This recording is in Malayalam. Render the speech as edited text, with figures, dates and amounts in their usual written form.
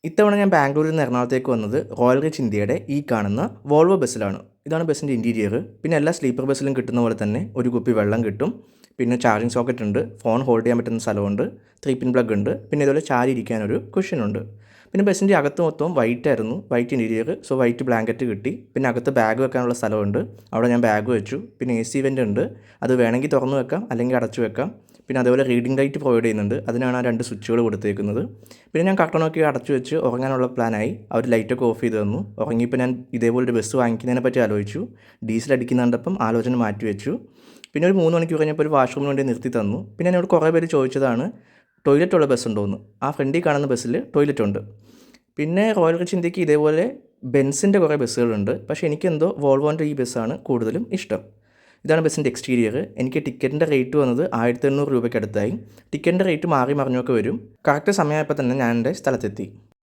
ഇത്തവണ ഞാൻ ബാംഗ്ലൂരിൽ നിന്ന് എറണാകുളത്തേക്ക് വന്നത് റോയൽ റിച്ച് ഇന്ത്യയുടെ ഈ കാണുന്ന വോൾവോ ബസ്സിലാണ്. ഇതാണ് ബസ്സിൻ്റെ ഇൻറ്റീരിയർ. പിന്നെ എല്ലാ സ്ലീപ്പർ ബസ്സിലും കിട്ടുന്ന പോലെ തന്നെ ഒരു കുപ്പി വെള്ളം കിട്ടും. പിന്നെ ചാർജിങ് സോക്കറ്റ് ഉണ്ട്, ഫോൺ ഹോൾഡ് ചെയ്യാൻ പറ്റുന്ന സ്ഥലമുണ്ട്, 3 പിൻ പ്ലഗ് ഉണ്ട്, പിന്നെ ഇതുപോലെ ചാരി ഇരിക്കാനൊരു കുഷ്യനുണ്ട്. പിന്നെ ബസ്സിൻ്റെ അകത്ത് മൊത്തം വൈറ്റ് ആയിരുന്നു, white interior. So white blanket കിട്ടി. പിന്നെ അകത്ത് ബാഗ് വെക്കാനുള്ള സ്ഥലമുണ്ട്, അവിടെ ഞാൻ ബാഗ് വെച്ചു. പിന്നെ AC വെൻ്റ് ഉണ്ട്, അത് വേണമെങ്കിൽ തുറന്നു വെക്കാം അല്ലെങ്കിൽ അടച്ചു വെക്കാം. പിന്നെ അതേപോലെ റീഡിംഗ് ലൈറ്റ് പ്രൊവൈഡ് ചെയ്യുന്നുണ്ട്, അതിനാണ് ആ 2 സ്വിച്ചുകൾ കൊടുത്തേക്കുന്നത്. പിന്നെ ഞാൻ കർട്ടനൊക്കെ അടച്ചു വെച്ച് ഉറങ്ങാനുള്ള പ്ലാനായി. അവർ ലൈറ്റൊക്കെ ഓഫ് ചെയ്ത് തന്നു. ഉറങ്ങിയപ്പോൾ ഞാൻ ഇതേപോലൊരു ബസ് വാങ്ങിക്കുന്നതിനെ പറ്റി ആലോചിച്ചു. ഡീസൽ അടിക്കുന്ന കണ്ടപ്പം ആലോചന മാറ്റി വെച്ചു. പിന്നെ ഒരു 3 മണിക്കൂർ കഴിഞ്ഞപ്പോൾ ഒരു വാഷ്റൂമിന് വേണ്ടി നിർത്തി തന്നു. പിന്നെ എന്നോട് കുറേ പേര് ചോദിച്ചതാണ് ടോയ്ലറ്റ് ഉള്ള ബസ് ഉണ്ടോ എന്ന്. ആ ഫ്രണ്ടിൽ കാണുന്ന ബസ്സിൽ ടോയ്ലറ്റ് ഉണ്ട്. പിന്നെ റോയൽ റിച്ച് ഇന്ത്യക്ക് ഇതേപോലെ ബെൻസിൻ്റെ കുറേ ബസ്സുകളുണ്ട്, പക്ഷേ എനിക്കെന്തോ വോൾവോൻ്റെ ഈ ബസ്സാണ് കൂടുതലും ഇഷ്ടം. ഇതാണ് ബസ്സിൻ്റെ എക്സ്റ്റീരിയർ. എനിക്ക് ടിക്കറ്റിൻ്റെ റേറ്റ് വന്നത് 1800 രൂപയ്ക്ക് അടുത്തായി. ടിക്കറ്റിൻ്റെ റേറ്റ് മാറി മറിഞ്ഞൊക്കെ വരും. കറക്റ്റ് സമയമായപ്പോൾ തന്നെ ഞാൻ എൻ്റെ സ്ഥലത്തെത്തി.